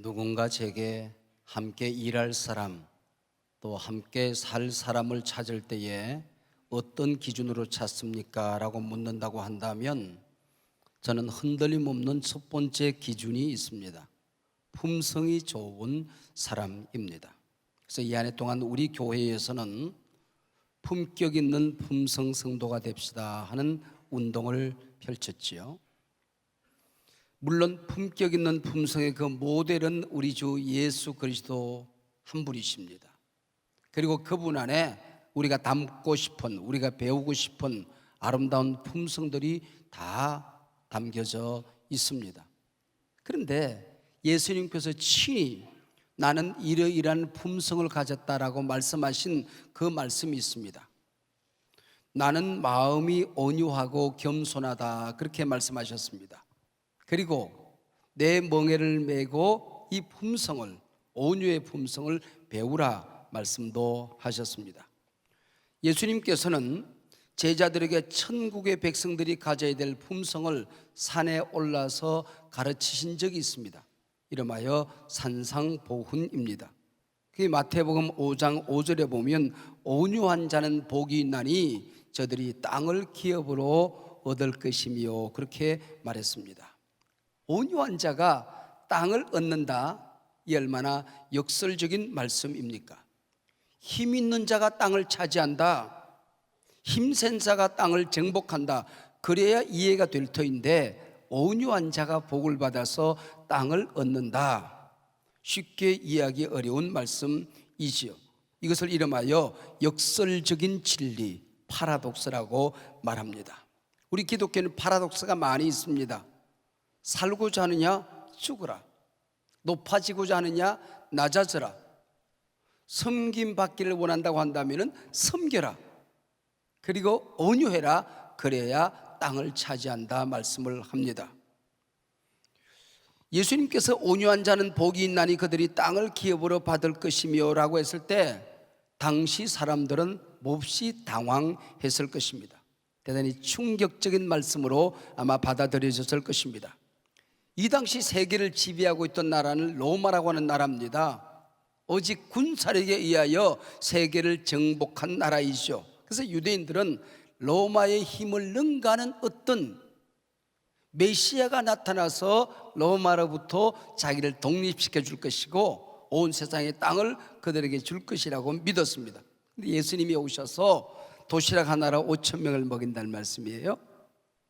누군가 제게 함께 일할 사람, 또 함께 살 사람을 찾을 때에 어떤 기준으로 찾습니까? 라고 묻는다고 한다면 저는 흔들림 없는 첫 번째 기준이 있습니다. 품성이 좋은 사람입니다. 그래서 이 한 해 동안 우리 교회에서는 품격 있는 품성 성도가 됩시다 하는 운동을 펼쳤지요. 물론 품격 있는 품성의 그 모델은 우리 주 예수 그리스도 한 분이십니다. 그리고 그분 안에 우리가 담고 싶은, 우리가 배우고 싶은 아름다운 품성들이 다 담겨져 있습니다. 그런데 예수님께서 친히 나는 이러이러한 품성을 가졌다라고 말씀하신 그 말씀이 있습니다. 나는 마음이 온유하고 겸손하다, 그렇게 말씀하셨습니다. 그리고 내 멍에를 메고 이 품성을, 온유의 품성을 배우라 말씀도 하셨습니다. 예수님께서는 제자들에게 천국의 백성들이 가져야 될 품성을 산에 올라서 가르치신 적이 있습니다. 이름하여 산상보훈입니다. 그 마태복음 5장 5절에 보면 온유한 자는 복이 있나니 저들이 땅을 기업으로 얻을 것이며, 그렇게 말했습니다. 온유한 자가 땅을 얻는다, 이 얼마나 역설적인 말씀입니까? 힘 있는 자가 땅을 차지한다, 힘센 자가 땅을 정복한다, 그래야 이해가 될 터인데 온유한 자가 복을 받아서 땅을 얻는다, 쉽게 이해하기 어려운 말씀이지요. 이것을 이름하여 역설적인 진리, 파라독스라고 말합니다. 우리 기독교는 파라독스가 많이 있습니다. 살고자 하느냐 죽으라, 높아지고자 하느냐 낮아져라, 섬김받기를 원한다고 한다면 섬겨라, 그리고 온유해라, 그래야 땅을 차지한다 말씀을 합니다. 예수님께서 온유한 자는 복이 있나니 그들이 땅을 기업으로 받을 것이며 라고 했을 때 당시 사람들은 몹시 당황했을 것입니다. 대단히 충격적인 말씀으로 아마 받아들여졌을 것입니다. 이 당시 세계를 지배하고 있던 나라는 로마라고 하는 나라입니다. 오직 군사력에 의하여 세계를 정복한 나라이죠. 그래서 유대인들은 로마의 힘을 능가하는 어떤 메시아가 나타나서 로마로부터 자기를 독립시켜 줄 것이고 온 세상의 땅을 그들에게 줄 것이라고 믿었습니다. 근데 예수님이 오셔서 도시락 하나로 5천 명을 먹인다는 말씀이에요.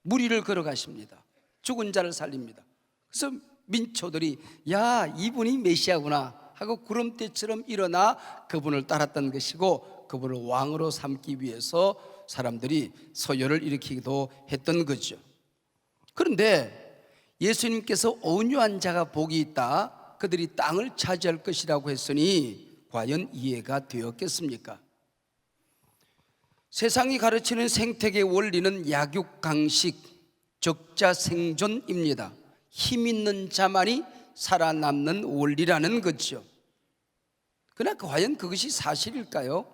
무리를 걸어가십니다. 죽은 자를 살립니다. 그래서 민초들이 야, 이분이 메시아구나 하고 구름대처럼 일어나 그분을 따랐던 것이고, 그분을 왕으로 삼기 위해서 사람들이 서열을 일으키기도 했던 거죠. 그런데 예수님께서 온유한 자가 복이 있다, 그들이 땅을 차지할 것이라고 했으니 과연 이해가 되었겠습니까? 세상이 가르치는 생태계 원리는 약육강식, 적자생존입니다. 힘 있는 자만이 살아남는 원리라는 거죠. 그러나 과연 그것이 사실일까요?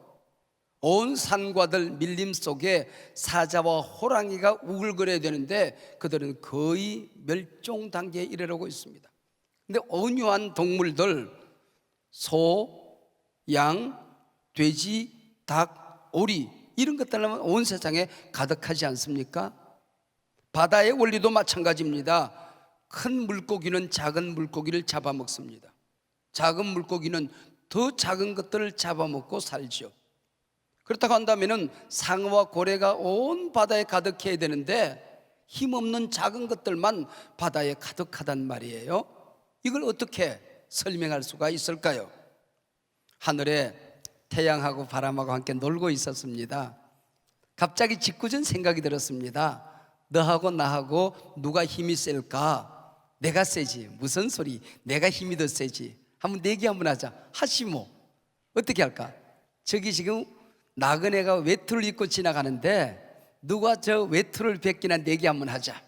온 산과들 밀림 속에 사자와 호랑이가 우글거려야 되는데 그들은 거의 멸종 단계에 이르러고 있습니다. 근데 온유한 동물들, 소, 양, 돼지, 닭, 오리, 이런 것들은 온 세상에 가득하지 않습니까? 바다의 원리도 마찬가지입니다. 큰 물고기는 작은 물고기를 잡아먹습니다. 작은 물고기는 더 작은 것들을 잡아먹고 살죠. 그렇다고 한다면 상어와 고래가 온 바다에 가득해야 되는데 힘없는 작은 것들만 바다에 가득하단 말이에요. 이걸 어떻게 설명할 수가 있을까요? 하늘에 태양하고 바람하고 함께 놀고 있었습니다. 갑자기 짓궂은 생각이 들었습니다. 너하고 나하고 누가 힘이 셀까? 내가 세지. 무슨 소리, 내가 힘이 더 세지. 한번 내기 한번 하자. 하시모. 어떻게 할까? 저기 지금 나그네가 외투를 입고 지나가는데 누가 저 외투를 벗기나 내기 한번 하자.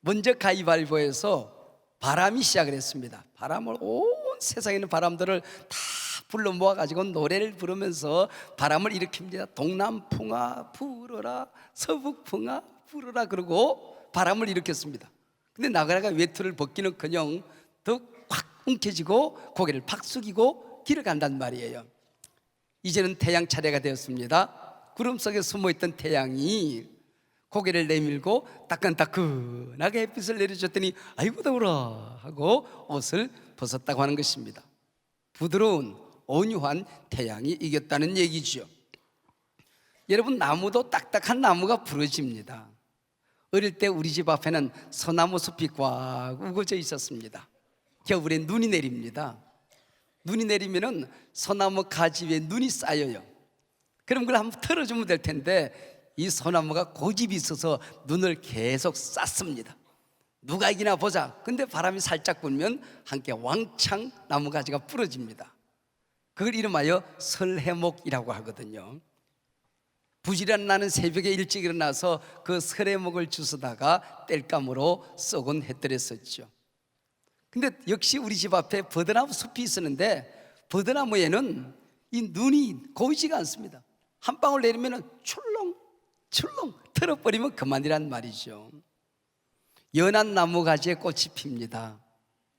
먼저 가위바위보해서 바람이 시작을 했습니다. 바람을, 온 세상에 있는 바람들을 다 불러 모아가지고 노래를 부르면서 바람을 일으킵니다. 동남풍아 불어라, 서북풍아 불어라, 그러고 바람을 일으켰습니다. 근데 나그네가 외투를 벗기는커녕 더 확 움켜쥐고 고개를 팍 숙이고 길을 간단 말이에요. 이제는 태양 차례가 되었습니다. 구름 속에 숨어있던 태양이 고개를 내밀고 따끈따끈하게 햇빛을 내려줬더니 아이고 더워라 하고 옷을 벗었다고 하는 것입니다. 부드러운 온유한 태양이 이겼다는 얘기죠. 여러분, 나무도 딱딱한 나무가 부러집니다. 어릴 때 우리 집 앞에는 소나무 숲이 꽉 우거져 있었습니다. 겨울에 눈이 내립니다. 눈이 내리면은 소나무 가지 위에 눈이 쌓여요. 그럼 그걸 한번 털어주면 될 텐데 이 소나무가 고집이 있어서 눈을 계속 쌌습니다. 누가 이기나 보자. 근데 바람이 살짝 불면 함께 왕창 나무 가지가 부러집니다. 그걸 이름하여 설해목이라고 하거든요. 부지런 나는 새벽에 일찍 일어나서 그 설해목을 주워다가 땔감으로 썩은 해더랬었죠. 근데 역시 우리 집 앞에 버드나무 숲이 있었는데 버드나무에는 이 눈이 고이지가 않습니다. 한 방울 내리면 출렁출렁 털어버리면 그만이란 말이죠. 연한 나무 가지에 꽃이 핍니다.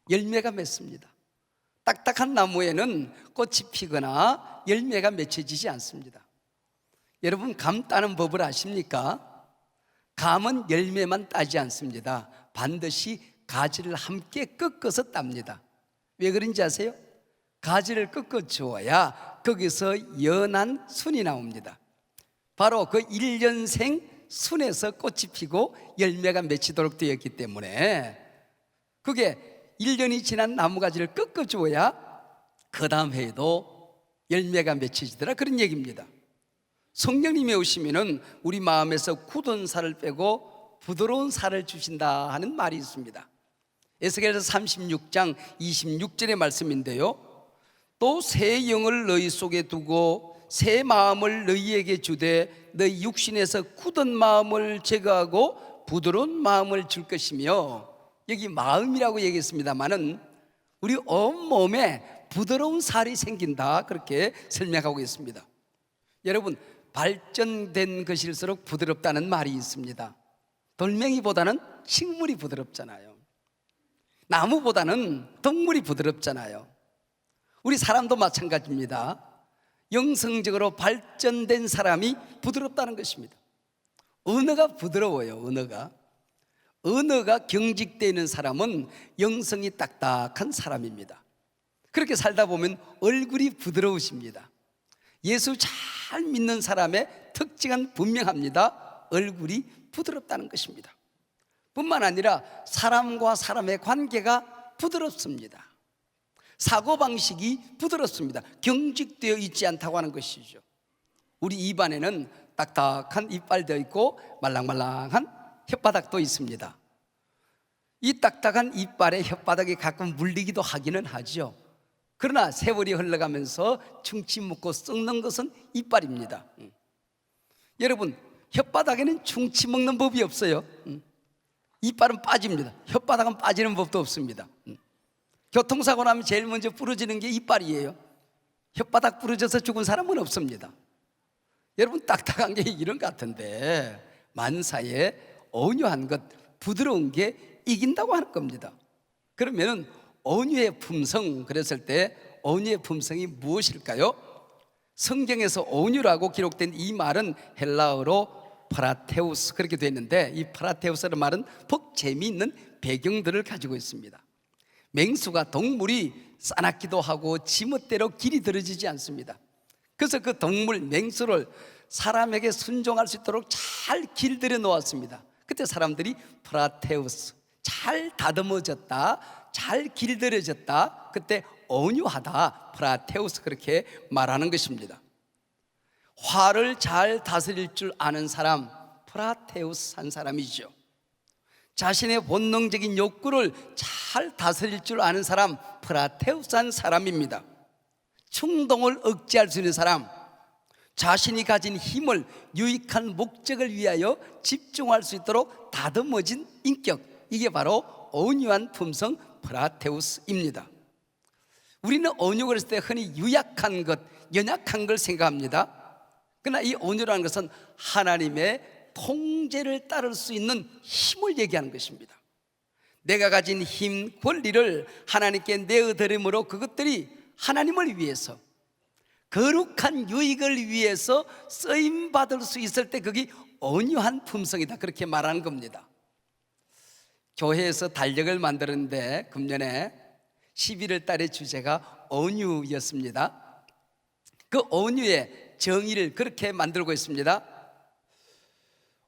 열매가 맺습니다. 딱딱한 나무에는 꽃이 피거나 열매가 맺혀지지 않습니다. 여러분, 감 따는 법을 아십니까? 감은 열매만 따지 않습니다. 반드시 가지를 함께 꺾어서 땁니다. 왜 그런지 아세요? 가지를 꺾어 주어야 거기서 연한 순이 나옵니다. 바로 그 1년생 순에서 꽃이 피고 열매가 맺히도록 되었기 때문에 그게 1년이 지난 나무가지를 꺾어 주어야 그 다음 해에도 열매가 맺혀지더라, 그런 얘기입니다. 성령님이 오시면은 우리 마음에서 굳은 살을 빼고 부드러운 살을 주신다 하는 말이 있습니다. 에스겔서 36장 26절의 말씀인데요, 또 새 영을 너희 속에 두고 새 마음을 너희에게 주되 너희 육신에서 굳은 마음을 제거하고 부드러운 마음을 줄 것이며, 여기 마음이라고 얘기했습니다마는 우리 온몸에 부드러운 살이 생긴다, 그렇게 설명하고 있습니다. 여러분, 발전된 것일수록 부드럽다는 말이 있습니다. 돌멩이보다는 식물이 부드럽잖아요. 나무보다는 동물이 부드럽잖아요. 우리 사람도 마찬가지입니다. 영성적으로 발전된 사람이 부드럽다는 것입니다. 언어가 부드러워요. 언어가 경직되어 있는 사람은 영성이 딱딱한 사람입니다. 그렇게 살다 보면 얼굴이 부드러우십니다. 예수 잘 믿는 사람의 특징은 분명합니다. 얼굴이 부드럽다는 것입니다. 뿐만 아니라 사람과 사람의 관계가 부드럽습니다. 사고방식이 부드럽습니다. 경직되어 있지 않다고 하는 것이죠. 우리 입안에는 딱딱한 이빨도 있고 말랑말랑한 혓바닥도 있습니다. 이 딱딱한 이빨에 혓바닥이 가끔 물리기도 하기는 하죠. 그러나 세월이 흘러가면서 충치 묻고 썩는 것은 이빨입니다. 여러분, 혓바닥에는 충치 먹는 법이 없어요. 이빨은 빠집니다. 혓바닥은 빠지는 법도 없습니다. 교통사고 나면 제일 먼저 부러지는 게 이빨이에요. 혓바닥 부러져서 죽은 사람은 없습니다. 여러분, 딱딱한 게 이런 것 같은데 만사에 온유한 것, 부드러운 게 이긴다고 하는 겁니다. 그러면 온유의 품성, 그랬을 때 온유의 품성이 무엇일까요? 성경에서 온유라고 기록된 이 말은 헬라어로 파라테우스, 그렇게 되어 있는데 이 파라테우스라는 말은 퍽 재미있는 배경들을 가지고 있습니다. 맹수가 동물이 싸납기도 하고 지멋대로 길이 들어지지 않습니다. 그래서 그 동물 맹수를 사람에게 순종할 수 있도록 잘 길들여 놓았습니다. 그때 사람들이 파라테우스, 잘 다듬어졌다, 잘 길들여졌다, 그때 온유하다, 파라테우스, 그렇게 말하는 것입니다. 화를 잘 다스릴 줄 아는 사람, 파라테우스 한 사람이죠. 자신의 본능적인 욕구를 잘 다스릴 줄 아는 사람, 파라테우스 한 사람입니다. 충동을 억제할 수 있는 사람, 자신이 가진 힘을 유익한 목적을 위하여 집중할 수 있도록 다듬어진 인격, 이게 바로 온유한 품성 파라테우스입니다. 우리는 온유 그랬을 때 흔히 유약한 것, 연약한 걸 생각합니다. 그러나 이 온유라는 것은 하나님의 통제를 따를 수 있는 힘을 얘기하는 것입니다. 내가 가진 힘, 권리를 하나님께 내어드림으로 그것들이 하나님을 위해서, 거룩한 유익을 위해서 쓰임받을 수 있을 때 그게 온유한 품성이다, 그렇게 말하는 겁니다. 교회에서 달력을 만드는데 금년에 11월 달의 주제가 온유였습니다. 그 온유의 정의를 그렇게 만들고 있습니다.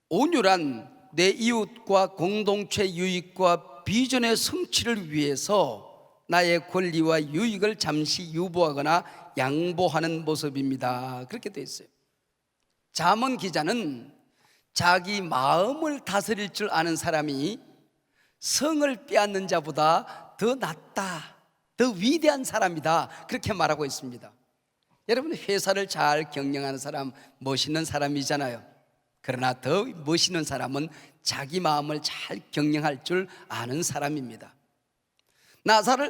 온유란 내 이웃과 공동체 유익과 비전의 성취를 위해서 나의 권리와 유익을 잠시 유보하거나 양보하는 모습입니다, 그렇게 되어 있어요. 잠언 기자는 자기 마음을 다스릴 줄 아는 사람이 성을 빼앗는 자보다 더 낫다, 더 위대한 사람이다, 그렇게 말하고 있습니다. 여러분, 회사를 잘 경영하는 사람 멋있는 사람이잖아요. 그러나 더 멋있는 사람은 자기 마음을 잘 경영할 줄 아는 사람입니다.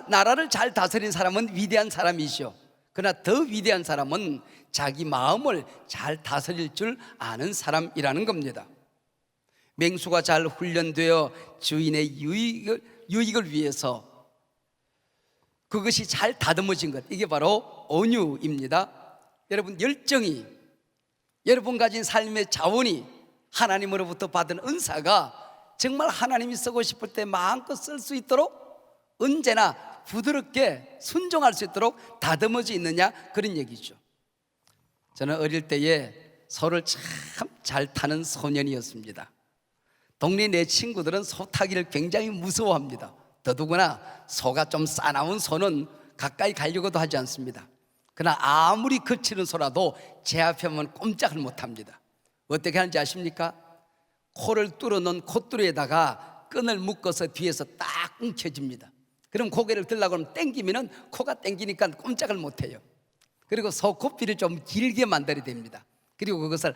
나라를 잘 다스린 사람은 위대한 사람이죠. 그러나 더 위대한 사람은 자기 마음을 잘 다스릴 줄 아는 사람이라는 겁니다. 맹수가 잘 훈련되어 주인의 유익을 위해서 그것이 잘 다듬어진 것, 이게 바로 온유입니다. 여러분, 열정이, 여러분 가진 삶의 자원이 하나님으로부터 받은 은사가 정말 하나님이 쓰고 싶을 때 마음껏 쓸 수 있도록 언제나 부드럽게 순종할 수 있도록 다듬어져 있느냐, 그런 얘기죠. 저는 어릴 때에 소를 참 잘 타는 소년이었습니다. 동네 내 친구들은 소 타기를 굉장히 무서워합니다. 더더구나 소가 좀 싸나운 소는 가까이 가려고도 하지 않습니다. 그러나 아무리 거치는 소라도 제 앞에 오면 꼼짝을 못합니다. 어떻게 하는지 아십니까? 코를 뚫어놓은 콧뚜리에다가 끈을 묶어서 뒤에서 딱 움켜집니다. 그럼 고개를 들라고 하면 땡기면은 코가 땡기니까 꼼짝을 못해요. 그리고 소 코피를 좀 길게 만들어야 됩니다. 그리고 그것을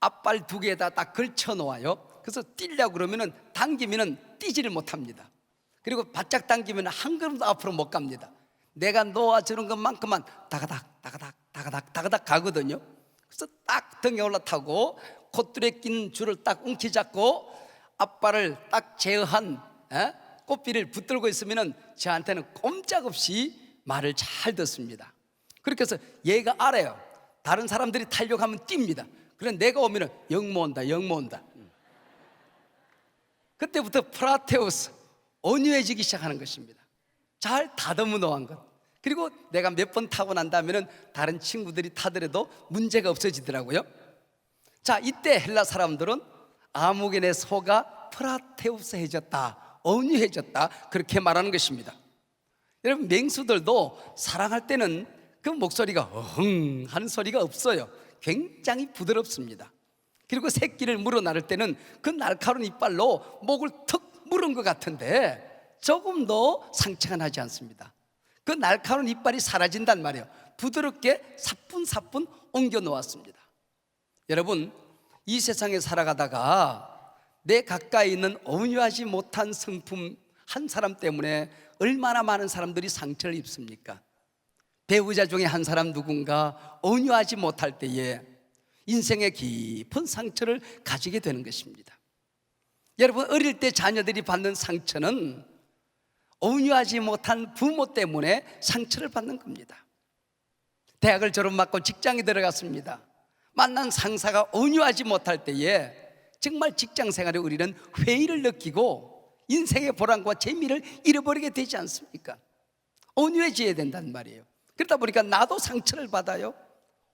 앞발 두 개에다 딱 걸쳐 놓아요. 그래서 뛰려고 그러면은 당기면은 뛰지를 못합니다. 그리고 바짝 당기면 한 걸음도 앞으로 못 갑니다. 내가 놓아주는 것만큼만 다가닥 가거든요. 그래서 딱 등에 올라타고 콧줄에 낀 줄을 딱 움켜잡고 앞발을 딱 제어한 꽃비를 붙들고 있으면 저한테는 꼼짝없이 말을 잘 듣습니다. 그렇게 해서 얘가 알아요. 다른 사람들이 타려고 하면 뜁니다. 그런데 내가 오면 영모 온다. 그때부터 프라테우스, 온유해지기 시작하는 것입니다. 잘 다듬어 놓은 것. 그리고 내가 몇 번 타고 난 다음에는 다른 친구들이 타더라도 문제가 없어지더라고요. 자, 이때 헬라 사람들은 아무개네 소가 프라테우스해졌다, 온유해졌다, 그렇게 말하는 것입니다. 여러분, 맹수들도 사랑할 때는 그 목소리가 어흥 하는 소리가 없어요. 굉장히 부드럽습니다. 그리고 새끼를 물어 나를 때는 그 날카로운 이빨로 목을 턱 물은 것 같은데 조금도 상처가 나지 않습니다. 그 날카로운 이빨이 사라진단 말이에요. 부드럽게 사뿐사뿐 옮겨 놓았습니다. 여러분, 이 세상에 살아가다가 내 가까이 있는 온유하지 못한 성품 한 사람 때문에 얼마나 많은 사람들이 상처를 입습니까? 배우자 중에 한 사람 누군가 온유하지 못할 때에 인생의 깊은 상처를 가지게 되는 것입니다. 여러분, 어릴 때 자녀들이 받는 상처는 온유하지 못한 부모 때문에 상처를 받는 겁니다. 대학을 졸업하고 직장에 들어갔습니다. 만난 상사가 온유하지 못할 때에 정말 직장 생활에 우리는 회의를 느끼고 인생의 보람과 재미를 잃어버리게 되지 않습니까? 온유해져야 된단 말이에요. 그러다 보니까 나도 상처를 받아요.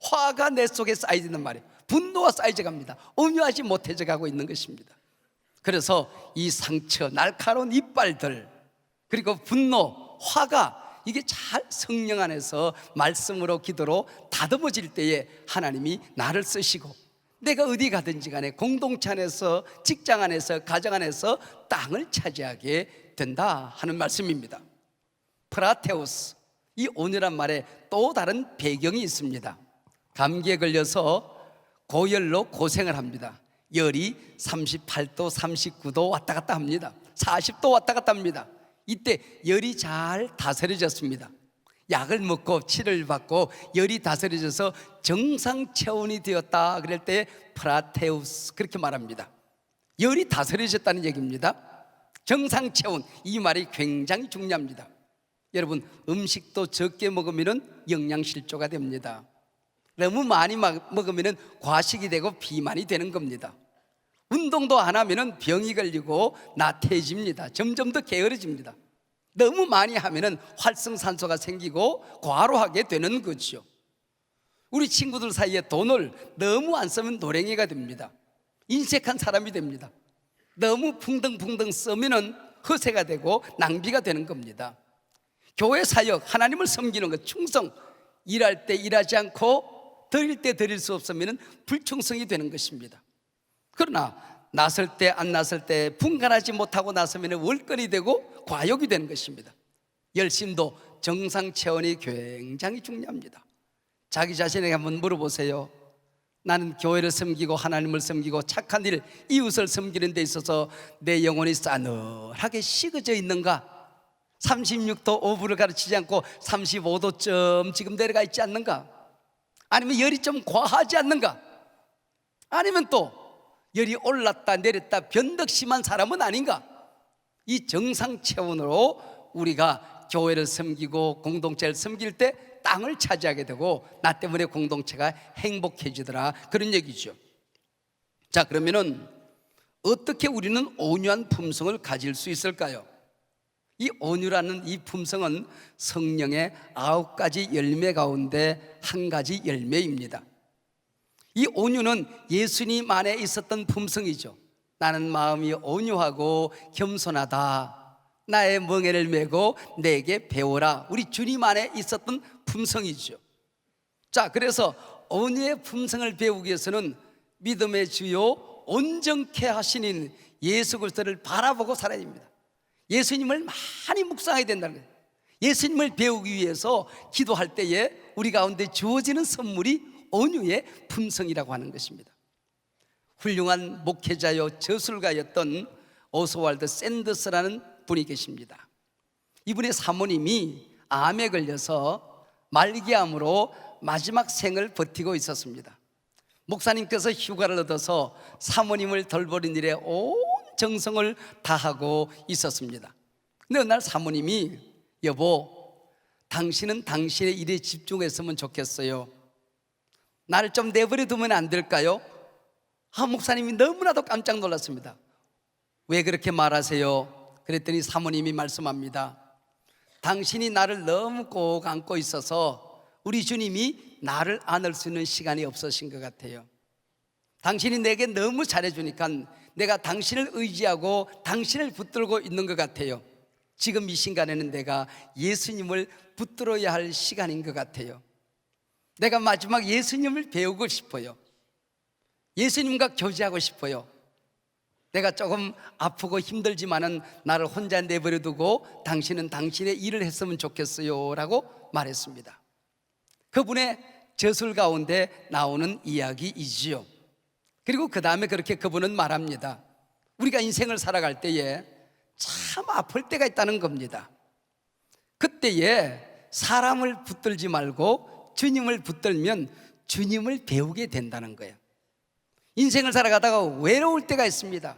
화가 내 속에 쌓이는 말이에요. 분노가 쌓여져 갑니다. 온유하지 못해져 가고 있는 것입니다. 그래서 이 상처, 날카로운 이빨들, 그리고 분노, 화가 이게 잘 성령 안에서 말씀으로 기도로 다듬어질 때에 하나님이 나를 쓰시고 내가 어디 가든지 간에 공동체 안에서, 직장 안에서, 가정 안에서 땅을 차지하게 된다 하는 말씀입니다. 프라테우스, 이 온유란 말에 또 다른 배경이 있습니다. 감기에 걸려서 고열로 고생을 합니다. 열이 38도, 39도 왔다 갔다 합니다. 40도 왔다 갔다 합니다. 이때 열이 잘 다스려졌습니다. 약을 먹고 치료를 받고 열이 다스려져서 정상 체온이 되었다 그럴 때 프라테우스, 그렇게 말합니다. 열이 다스려졌다는 얘기입니다. 정상체온, 이 말이 굉장히 중요합니다. 여러분, 음식도 적게 먹으면 영양실조가 됩니다. 너무 많이 먹으면 과식이 되고 비만이 되는 겁니다. 운동도 안 하면 병이 걸리고 나태해집니다. 점점 더 게으러집니다. 너무 많이 하면 활성산소가 생기고 과로하게 되는 거죠. 우리 친구들 사이에 돈을 너무 안 쓰면 노랭이가 됩니다. 인색한 사람이 됩니다. 너무 풍덩풍덩 쓰면 허세가 되고 낭비가 되는 겁니다. 교회 사역, 하나님을 섬기는 것, 충성, 일할 때 일하지 않고 드릴 때 드릴 수 없으면 불충성이 되는 것입니다. 그러나 나설 때 안 나설 때 분간하지 못하고 나서면 월권이 되고 과욕이 되는 것입니다. 열심도 정상체온이 굉장히 중요합니다. 자기 자신에게 한번 물어보세요. 나는 교회를 섬기고 하나님을 섬기고 착한 일, 이웃을 섬기는 데 있어서 내 영혼이 싸늘하게 식어져 있는가? 36도 5분을 가르치지 않고 35도쯤 지금 내려가 있지 않는가? 아니면 열이 좀 과하지 않는가? 아니면 또 열이 올랐다 내렸다 변덕심한 사람은 아닌가? 이 정상체온으로 우리가 교회를 섬기고 공동체를 섬길 때 땅을 차지하게 되고 나 때문에 공동체가 행복해지더라, 그런 얘기죠. 자, 그러면은 어떻게 우리는 온유한 품성을 가질 수 있을까요? 이 온유라는 이 품성은 성령의 9가지 열매 가운데 한 가지 열매입니다. 이 온유는 예수님 안에 있었던 품성이죠. 나는 마음이 온유하고 겸손하다, 나의 멍에를 메고 내게 배워라, 우리 주님 안에 있었던 품성이죠. 자, 그래서 온유의 품성을 배우기 위해서는 믿음의 주요 온전케 하시는 예수 그리스도를 바라보고 살아야 됩니다. 예수님을 많이 묵상해야 된다는 거예요. 예수님을 배우기 위해서 기도할 때에 우리 가운데 주어지는 선물이 온유의 품성이라고 하는 것입니다. 훌륭한 목회자요 저술가였던 오스왈드 샌더스라는 분이 계십니다. 이분의 사모님이 암에 걸려서 말기암으로 마지막 생을 버티고 있었습니다. 목사님께서 휴가를 얻어서 사모님을 돌보는 일에 온 정성을 다하고 있었습니다. 근데 어느 날 사모님이, 여보, 당신은 당신의 일에 집중했으면 좋겠어요. 나를 좀 내버려 두면 안 될까요? 목사님이 너무나도 깜짝 놀랐습니다. 왜 그렇게 말하세요? 그랬더니 사모님이 말씀합니다. 당신이 나를 너무 꼭 안고 있어서 우리 주님이 나를 안을 수 있는 시간이 없으신 것 같아요. 당신이 내게 너무 잘해주니까 내가 당신을 의지하고 당신을 붙들고 있는 것 같아요. 지금 이 시간에는 내가 예수님을 붙들어야 할 시간인 것 같아요. 내가 마지막 예수님을 배우고 싶어요. 예수님과 교제하고 싶어요. 내가 조금 아프고 힘들지만은 나를 혼자 내버려 두고 당신은 당신의 일을 했으면 좋겠어요 라고 말했습니다. 그분의 저술 가운데 나오는 이야기이지요. 그리고 그 다음에 그렇게 그분은 말합니다. 우리가 인생을 살아갈 때에 참 아플 때가 있다는 겁니다. 그때에 사람을 붙들지 말고 주님을 붙들면 주님을 배우게 된다는 거예요. 인생을 살아가다가 외로울 때가 있습니다.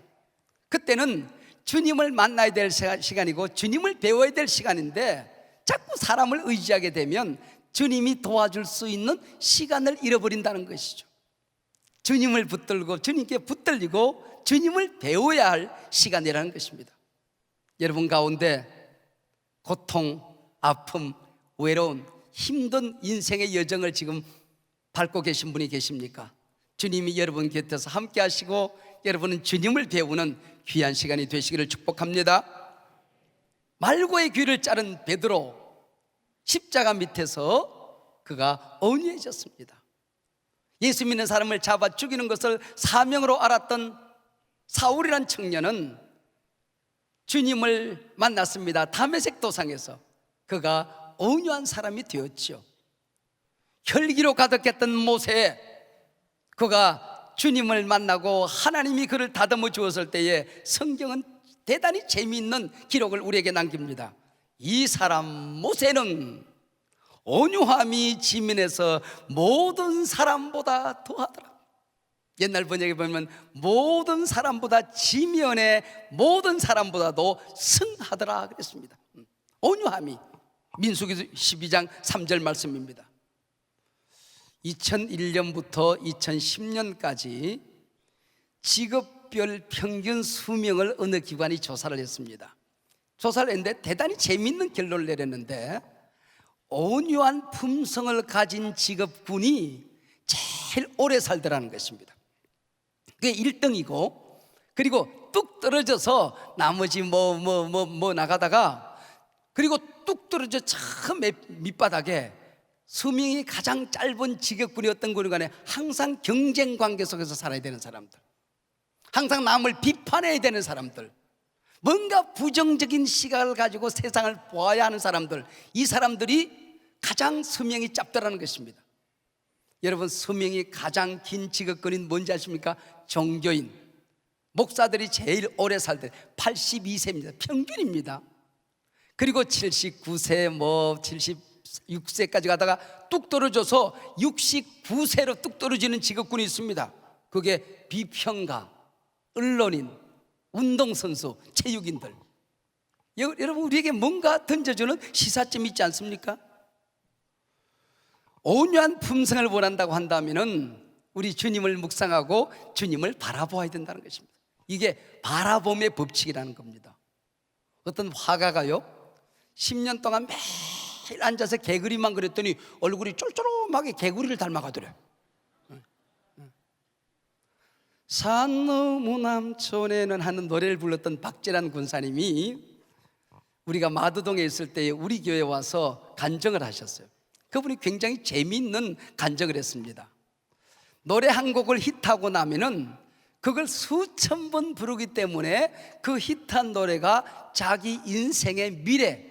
그때는 주님을 만나야 될 시간이고 주님을 배워야 될 시간인데 자꾸 사람을 의지하게 되면 주님이 도와줄 수 있는 시간을 잃어버린다는 것이죠. 주님을 붙들고 주님께 붙들리고 주님을 배워야 할 시간이라는 것입니다. 여러분 가운데 고통, 아픔, 외로운 힘든 인생의 여정을 지금 밟고 계신 분이 계십니까? 주님이 여러분 곁에서 함께 하시고 여러분은 주님을 배우는 귀한 시간이 되시기를 축복합니다. 말고의 귀를 자른 베드로, 십자가 밑에서 그가 온유해졌습니다. 예수 믿는 사람을 잡아 죽이는 것을 사명으로 알았던 사울이란 청년은 주님을 만났습니다. 다메섹 도상에서 그가 온유한 사람이 되었지요. 혈기로 가득했던 모세, 그가 주님을 만나고 하나님이 그를 다듬어 주었을 때에 성경은 대단히 재미있는 기록을 우리에게 남깁니다. 이 사람 모세는 온유함이 지면에서 모든 사람보다 더하더라. 옛날 번역에 보면 모든 사람보다 지면에 모든 사람보다도 승하더라 그랬습니다. 온유함이 민수기 12장 3절 말씀입니다. 2001년부터 2010년까지 직업별 평균 수명을 어느 기관이 조사를 했습니다. 조사를 했는데 대단히 재미있는 결론을 내렸는데, 온유한 품성을 가진 직업군이 제일 오래 살더라는 것입니다. 그게 1등이고, 그리고 뚝 떨어져서 나머지 뭐 나가다가, 그리고 뚝 떨어져 참 밑바닥에 수명이 가장 짧은 직업군이 어떤 거는 간에 항상 경쟁 관계 속에서 살아야 되는 사람들, 항상 남을 비판해야 되는 사람들, 뭔가 부정적인 시각을 가지고 세상을 보아야 하는 사람들, 이 사람들이 가장 수명이 짧다라는 것입니다. 여러분, 수명이 가장 긴 직업군인 뭔지 아십니까? 종교인, 목사들이 제일 오래 살 때 82세입니다. 평균입니다. 그리고 79세, 76세까지 가다가 뚝 떨어져서 69세로 뚝 떨어지는 직업군이 있습니다. 그게 비평가, 언론인, 운동선수, 체육인들. 여러분, 우리에게 뭔가 던져주는 시사점이 있지 않습니까? 온유한 품성을 원한다고 한다면 우리 주님을 묵상하고 주님을 바라보아야 된다는 것입니다. 이게 바라봄의 법칙이라는 겁니다. 어떤 화가가요, 10년 동안 매일 앉아서 개구리만 그렸더니 얼굴이 쫄쫄하게 개구리를 닮아가더래요. 산 너무 남촌에는 하는 노래를 불렀던 박재란 군사님이 우리가 마두동에 있을 때 우리 교회에 와서 간증을 하셨어요. 그분이 굉장히 재미있는 간증을 했습니다. 노래 한 곡을 히트하고 나면은 그걸 수천 번 부르기 때문에 그 히트한 노래가 자기 인생의 미래,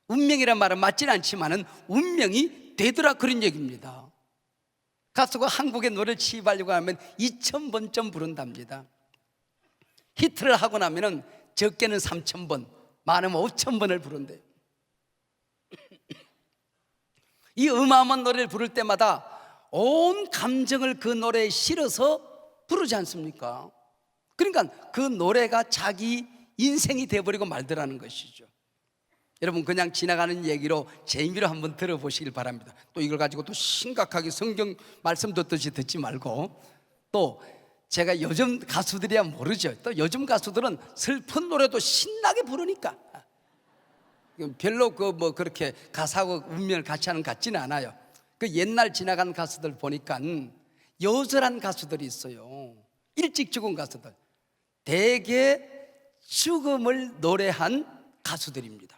운명이란 말은 맞지는 않지만은 운명이 되더라, 그런 얘기입니다. 가수가 한국의 노래를 취입하려고 하면 2000번쯤 부른답니다. 히트를 하고 나면은 적게는 3000번, 많으면 5000번을 부른대요. 이 어마어마한 노래를 부를 때마다 온 감정을 그 노래에 실어서 부르지 않습니까? 그러니까 그 노래가 자기 인생이 되어버리고 말더라는 것이죠. 여러분, 그냥 지나가는 얘기로 재미로 한번 들어보시길 바랍니다. 또 이걸 가지고 또 심각하게 성경 말씀 듣듯이 듣지 말고, 또 제가 요즘 가수들이야 모르죠. 또 요즘 가수들은 슬픈 노래도 신나게 부르니까 별로 그렇게 가사하고 운명을 같이 하는 것 같지는 않아요. 그 옛날 지나간 가수들 보니까 여절한 가수들이 있어요. 일찍 죽은 가수들, 대개 죽음을 노래한 가수들입니다.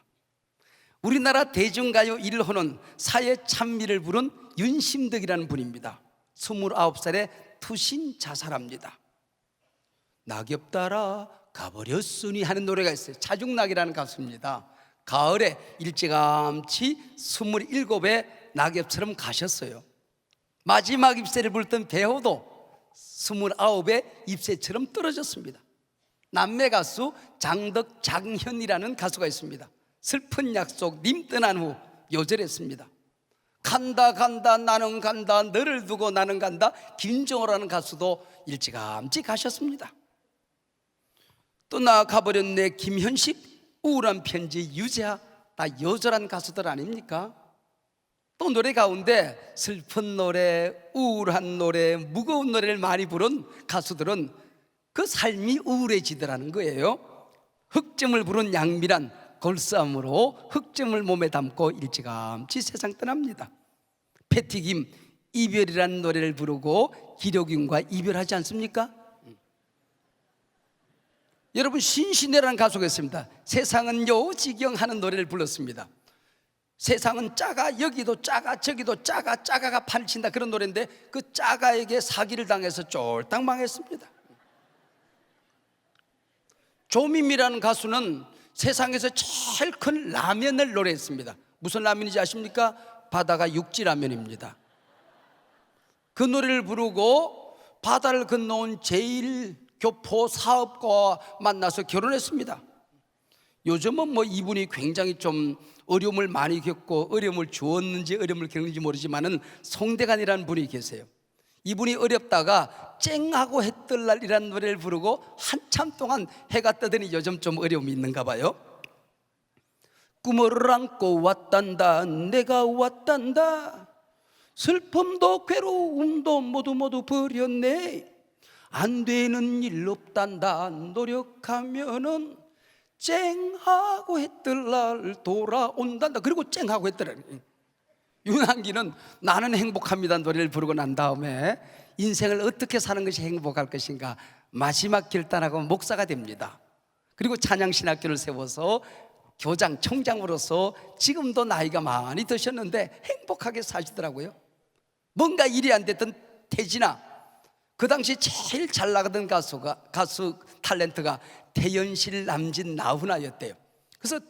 우리나라 대중가요 1호는 사회 찬미를 부른 윤심덕이라는 분입니다. 29살에 투신 자살합니다. 낙엽 따라 가버렸으니 하는 노래가 있어요. 차중락이라는 가수입니다. 가을에 일찌감치 27의 낙엽처럼 가셨어요. 마지막 잎새를 불던 배호도 29의 잎새처럼 떨어졌습니다. 남매 가수 장덕, 장현이라는 가수가 있습니다. 슬픈 약속 님 떠난 후 요절했습니다. 간다 간다 나는 간다, 너를 두고 나는 간다. 김정호라는 가수도 일찌감치 가셨습니다. 또 나 가버렸네 김현식, 우울한 편지 유재하, 다 여절한 가수들 아닙니까? 또 노래 가운데 슬픈 노래, 우울한 노래, 무거운 노래를 많이 부른 가수들은 그 삶이 우울해지더라는 거예요. 흑점을 부른 양미란 골싸움으로 흑점을 몸에 담고 일찌감치 세상 떠납니다. 패티김 이별이라는 노래를 부르고 기록윤과 이별하지 않습니까? 여러분, 신신혜라는 가수가 있습니다. 세상은 요지경 하는 노래를 불렀습니다. 세상은 작아, 여기도 작아, 저기도 작아, 작아가 판을 친다, 그런 노래인데 그 작아에게 사기를 당해서 쫄딱 망했습니다. 조미미라는 가수는 세상에서 제일 큰 라면을 노래했습니다. 무슨 라면인지 아십니까? 바다가 육지라면입니다. 그 노래를 부르고 바다를 건너온 제일 교포 사업가와 만나서 결혼했습니다. 요즘은 이분이 굉장히 좀 어려움을 많이 겪고 어려움을 주었는지 어려움을 겪는지 모르지만은 송대관이라는 분이 계세요. 이분이 어렵다가 쨍하고 해 뜰 날이라는 노래를 부르고 한참 동안 해가 뜨더니 요즘 좀 어려움이 있는가 봐요. 꿈을 안고 왔단다, 내가 왔단다. 슬픔도 괴로움도 모두 버렸네. 안 되는 일 없단다, 노력하면은 쨍하고 해 뜰 날 돌아온단다. 그리고 쨍하고 해 뜰 날. 윤한기는 나는 행복합니다 노래를 부르고 난 다음에 인생을 어떻게 사는 것이 행복할 것인가 마지막 결단하고 목사가 됩니다. 그리고 찬양신학교를 세워서 교장, 총장으로서 지금도 나이가 많이 드셨는데 행복하게 사시더라고요. 뭔가 일이 안 됐던 태진아, 그 당시 제일 잘 나가던 가수 탤런트가 태연실, 남진, 나훈아였대요. 그래서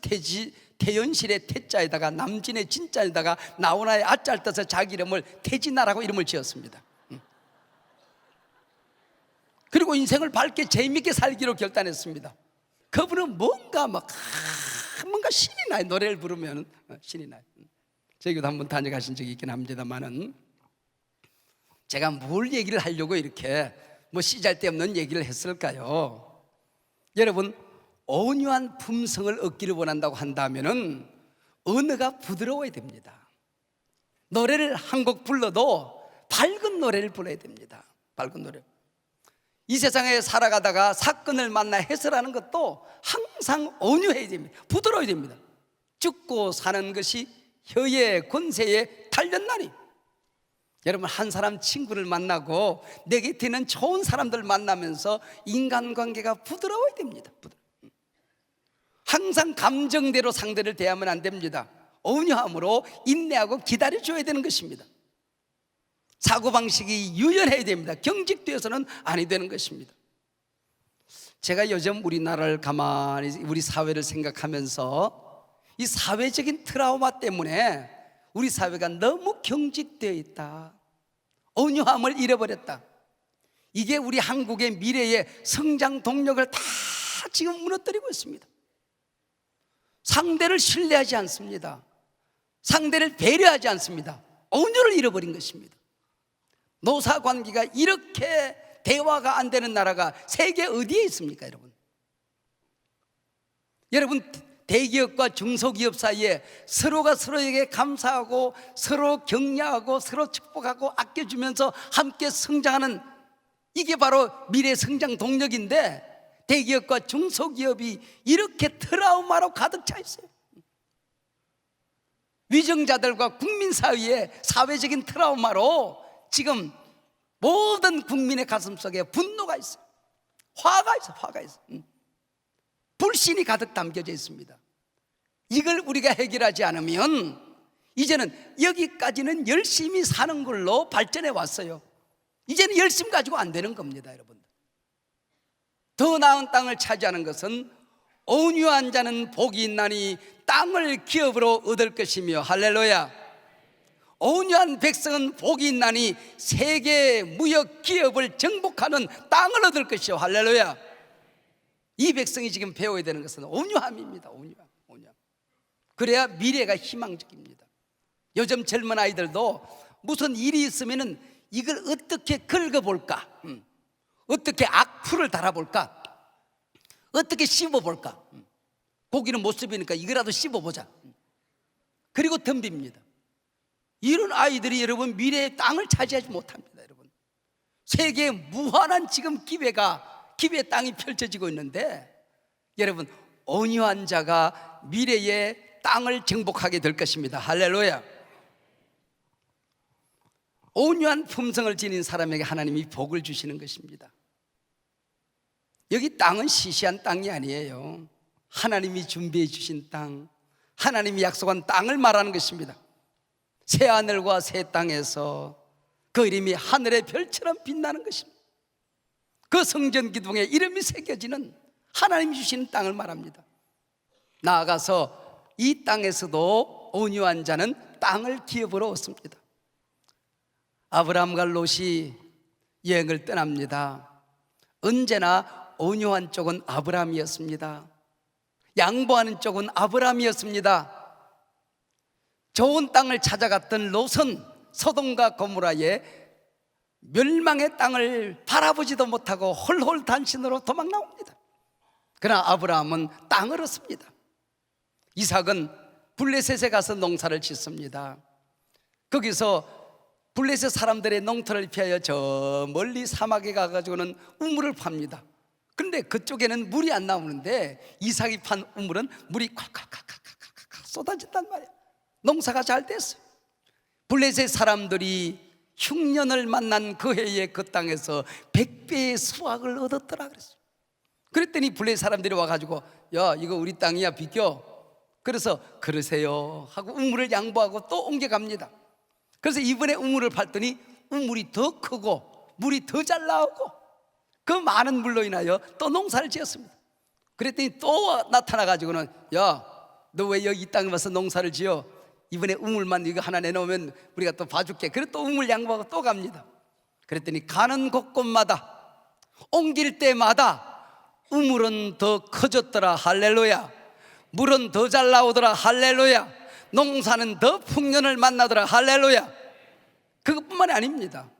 태연실의 태자에다가 남진의 진자에다가 나훈아의 아자를 떠서 자기 이름을 태진아라고 이름을 지었습니다. 그리고 인생을 밝게 재미있게 살기로 결단했습니다. 그분은 뭔가 신이 나요. 노래를 부르면 신이 나요. 저희도 한번 다녀가신 적이 있긴 합니다만은 제가 뭘 얘기를 하려고 이렇게 쓰잘데없는 얘기를 했을까요? 여러분, 온유한 품성을 얻기를 원한다고 한다면은 언어가 부드러워야 됩니다. 노래를 한 곡 불러도 밝은 노래를 불러야 됩니다. 밝은 노래. 이 세상에 살아가다가 사건을 만나 해설하는 것도 항상 온유해야 됩니다. 부드러워야 됩니다. 죽고 사는 것이 혀의 권세에 달렸나니. 여러분, 한 사람 친구를 만나고 내 곁에 있는 좋은 사람들 만나면서 인간관계가 부드러워야 됩니다. 항상 감정대로 상대를 대하면 안 됩니다. 온유함으로 인내하고 기다려줘야 되는 것입니다. 사고방식이 유연해야 됩니다. 경직되어서는 아니 되는 것입니다. 제가 요즘 우리나라를 가만히 우리 사회를 생각하면서 이 사회적인 트라우마 때문에 우리 사회가 너무 경직되어 있다, 온유함을 잃어버렸다. 이게 우리 한국의 미래의 성장 동력을 다 지금 무너뜨리고 있습니다. 상대를 신뢰하지 않습니다. 상대를 배려하지 않습니다. 온유를 잃어버린 것입니다. 노사관계가 이렇게 대화가 안 되는 나라가 세계 어디에 있습니까, 여러분? 여러분, 대기업과 중소기업 사이에 서로가 서로에게 감사하고 서로 격려하고 서로 축복하고 아껴주면서 함께 성장하는, 이게 바로 미래 성장 동력인데 대기업과 중소기업이 이렇게 트라우마로 가득 차 있어요. 위정자들과 국민 사이에 사회적인 트라우마로 지금 모든 국민의 가슴 속에 분노가 있어요. 화가 있어요. 불신이 가득 담겨져 있습니다. 이걸 우리가 해결하지 않으면 이제는 여기까지는 열심히 사는 걸로 발전해 왔어요. 이제는 열심 가지고 안 되는 겁니다, 여러분. 더 나은 땅을 차지하는 것은 온유한 자는 복이 있나니 땅을 기업으로 얻을 것이며, 할렐루야. 온유한 백성은 복이 있나니 세계 무역 기업을 정복하는 땅을 얻을 것이요, 할렐루야. 이 백성이 지금 배워야 되는 것은 온유함입니다. 온유함. 그래야 미래가 희망적입니다. 요즘 젊은 아이들도 무슨 일이 있으면은 이걸 어떻게 긁어볼까, 어떻게 악플을 달아볼까, 어떻게 씹어볼까. 고기는 못 씹으니까 이거라도 씹어보자. 그리고 덤빕니다. 이런 아이들이 여러분 미래의 땅을 차지하지 못합니다. 여러분, 세계에 무한한 지금 기회의 땅이 펼쳐지고 있는데, 여러분, 온유한 자가 미래의 땅을 정복하게 될 것입니다. 할렐루야. 온유한 품성을 지닌 사람에게 하나님이 복을 주시는 것입니다. 여기 땅은 시시한 땅이 아니에요. 하나님이 준비해 주신 땅, 하나님이 약속한 땅을 말하는 것입니다. 새 하늘과 새 땅에서 그 이름이 하늘의 별처럼 빛나는 것입니다. 그 성전 기둥에 이름이 새겨지는 하나님이 주시는 땅을 말합니다. 나아가서 이 땅에서도 온유한 자는 땅을 기업으로 얻습니다. 아브라함과 롯이 여행을 떠납니다. 언제나 온유한 쪽은 아브라함이었습니다. 양보하는 쪽은 아브라함이었습니다. 좋은 땅을 찾아갔던 롯은 소돔과 고모라에 멸망의 땅을 바라보지도 못하고 홀홀 단신으로 도망 나옵니다. 그러나 아브라함은 땅을 얻습니다. 이삭은 블레셋에 가서 농사를 짓습니다. 거기서 블레셋 사람들의 농토를 피하여 저 멀리 사막에 가가지고는 우물을 팝니다. 그런데 그쪽에는 물이 안 나오는데 이삭이 판 우물은 물이 콸콸콸콸콸콸 쏟아진단 말이에요. 농사가 잘 됐어요. 블레셋 사람들이 흉년을 만난 그 해에 그 땅에서 100배의 수확을 얻었더라 그랬어요. 그랬더니 블레셋 사람들이 와가지고 야 이거 우리 땅이야 비켜. 그래서 그러세요 하고 우물을 양보하고 또 옮겨갑니다. 그래서 이번에 우물을 팔더니 우물이 더 크고 물이 더 잘 나오고 그 많은 물로 인하여 또 농사를 지었습니다. 그랬더니 또 나타나가지고는 야 너 왜 여기 이 땅에 와서 농사를 지어? 이번에 우물만 이거 하나 내놓으면 우리가 또 봐줄게. 그래 또 우물 양보하고 또 갑니다. 그랬더니 가는 곳곳마다 옮길 때마다 우물은 더 커졌더라 할렐루야. 물은 더 잘 나오더라 할렐루야. 농사는 더 풍년을 만나더라 할렐루야. 그것뿐만이 아닙니다.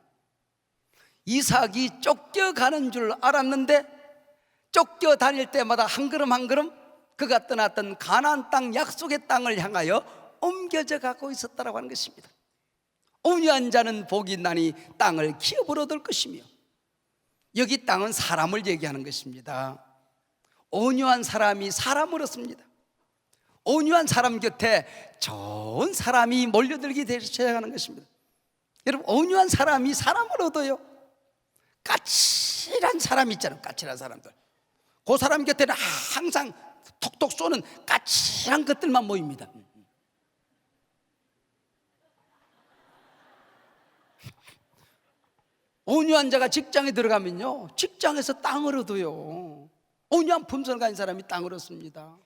이삭이 쫓겨가는 줄 알았는데 쫓겨다닐 때마다 한 걸음 한 걸음 그가 떠났던 가나안 땅 약속의 땅을 향하여 옮겨져 가고 있었다라고 하는 것입니다. 온유한 자는 복이 있나니 땅을 기업으로 얻을 것이며, 여기 땅은 사람을 얘기하는 것입니다. 온유한 사람이 사람을 얻습니다. 온유한 사람 곁에 좋은 사람이 몰려들게 되셔야 하는 것입니다. 여러분, 온유한 사람이 사람을 얻어요. 까칠한 사람 있잖아요. 까칠한 사람들, 그 사람 곁에는 항상 톡톡 쏘는 까칠한 것들만 모입니다. 온유한 자가 직장에 들어가면요, 직장에서 땅을 얻어요. 온유한 품성을 가진 사람이 땅을 얻습니다.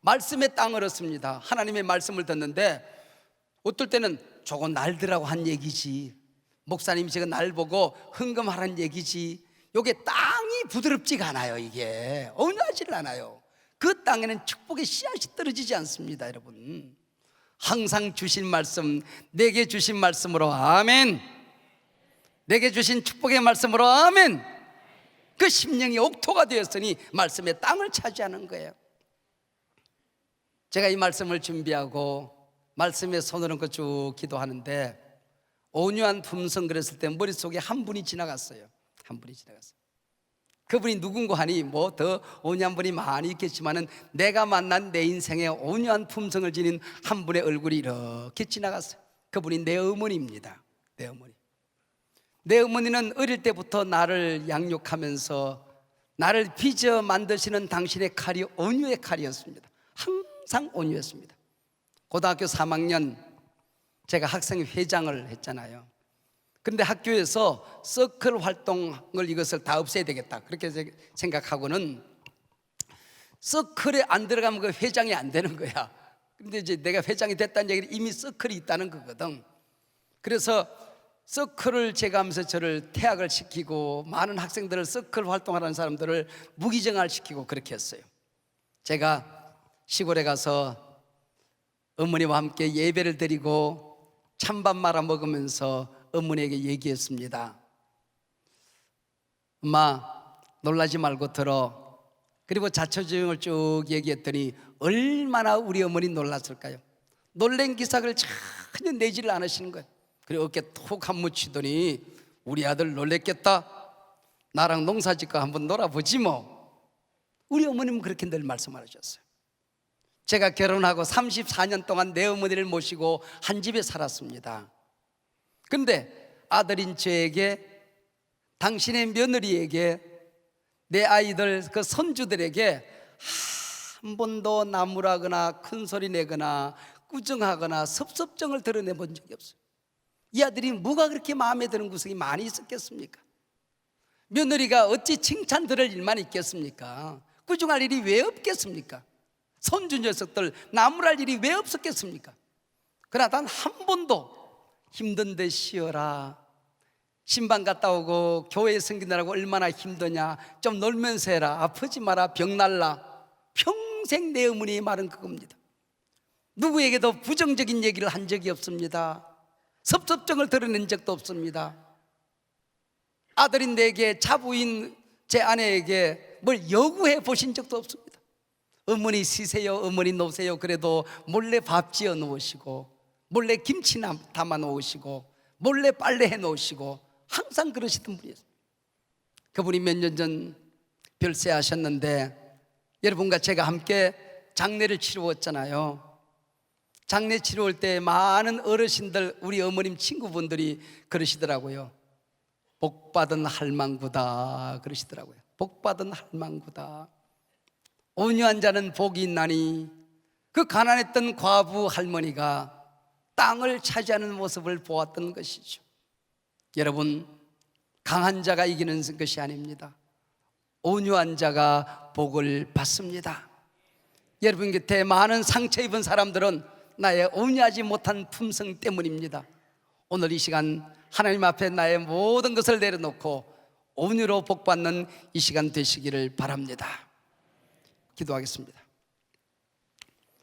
말씀의 땅을 얻습니다. 하나님의 말씀을 듣는데 어떨 때는 저거 날들라고 한 얘기지, 목사님이 제가 날 보고 흥금하라는 얘기지, 요게 땅이 부드럽지가 않아요. 이게 온유하지를 않아요. 그 땅에는 축복의 씨앗이 떨어지지 않습니다. 여러분, 항상 주신 말씀, 내게 주신 말씀으로 아멘, 내게 주신 축복의 말씀으로 아멘. 그 심령이 옥토가 되었으니 말씀의 땅을 차지하는 거예요. 제가 이 말씀을 준비하고 말씀에 손을 얹고 쭉 기도하는데 온유한 품성 그랬을 때 머릿속에 한 분이 지나갔어요. 한 분이 지나갔어요. 그분이 누군가 하니 뭐 더 온유한 분이 많이 있겠지만은 내가 만난 내 인생에 온유한 품성을 지닌 한 분의 얼굴이 이렇게 지나갔어요. 그분이 내 어머니입니다. 내 어머니. 내 어머니는 어릴 때부터 나를 양육하면서 나를 빚어 만드시는 당신의 칼이 온유의 칼이었습니다. 항상 온유했습니다. 고등학교 3학년 제가 학생회장을 했잖아요. 그런데 학교에서 서클 활동을 이것을 다 없애야 되겠다 그렇게 생각하고는 서클에 안 들어가면 그 회장이 안 되는 거야. 그런데 이제 내가 회장이 됐다는 얘기는 이미 서클이 있다는 거거든. 그래서 서클을 제가 하면서 저를 퇴학을 시키고 많은 학생들을 서클 활동하는 사람들을 무기징역시키고 그렇게 했어요. 제가 시골에 가서 어머니와 함께 예배를 드리고 찬밥 말아 먹으면서 어머니에게 얘기했습니다. 엄마, 놀라지 말고 들어. 그리고 자초지종을 쭉 얘기했더니 얼마나 우리 어머니 놀랐을까요? 놀란 기색을 전혀 내지를 않으시는 거예요. 그리고 어깨 톡 한번 치더니 우리 아들 놀랬겠다, 나랑 농사짓고 한번 놀아보지 뭐. 우리 어머님은 그렇게 늘 말씀하셨어요. 제가 결혼하고 34년 동안 내 어머니를 모시고 한 집에 살았습니다. 그런데 아들인 저에게, 당신의 며느리에게, 내 아이들 그 손주들에게 한 번도 나무라거나 큰 소리 내거나 꾸중하거나 섭섭정을 드러내본 적이 없어요. 이 아들이 뭐가 그렇게 마음에 드는 구석이 많이 있었겠습니까? 며느리가 어찌 칭찬 들을 일만 있겠습니까? 꾸중할 일이 왜 없겠습니까? 손주 녀석들 나무랄 일이 왜 없었겠습니까? 그러나 단 한 번도 힘든데 쉬어라, 신방 갔다 오고 교회 섬기느라고 얼마나 힘드냐, 좀 놀면서 해라, 아프지 마라, 병 날라, 평생 내 어머니의 말은 그겁니다. 누구에게도 부정적인 얘기를 한 적이 없습니다. 섭섭정을 드러낸 적도 없습니다. 아들이 내게 자부인 제 아내에게 뭘 요구해 보신 적도 없습니다. 어머니 쉬세요, 어머니 노세요. 그래도 몰래 밥 지어 놓으시고, 몰래 김치 담아 놓으시고, 몰래 빨래해 놓으시고, 항상 그러시던 분이었어요. 그분이 몇 년 전 별세하셨는데, 여러분과 제가 함께 장례를 치루었잖아요. 장례 치루올 때 많은 어르신들, 우리 어머님 친구분들이 그러시더라고요. 복받은 할망구다 그러시더라고요. 복받은 할망구다. 온유한 자는 복이 있나니. 그 가난했던 과부 할머니가 땅을 차지하는 모습을 보았던 것이죠. 여러분, 강한 자가 이기는 것이 아닙니다. 온유한 자가 복을 받습니다. 여러분 곁에 많은 상처 입은 사람들은 나의 온유하지 못한 품성 때문입니다. 오늘 이 시간 하나님 앞에 나의 모든 것을 내려놓고 온유로 복받는 이 시간 되시기를 바랍니다. 기도하겠습니다.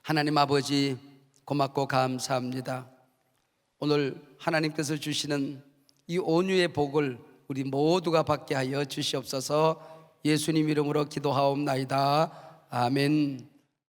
하나님 아버지, 고맙고 감사합니다. 오늘 하나님께서 주시는 이 온유의 복을 우리 모두가 받게 하여 주시옵소서. 예수님 이름으로 기도하옵나이다. 아멘.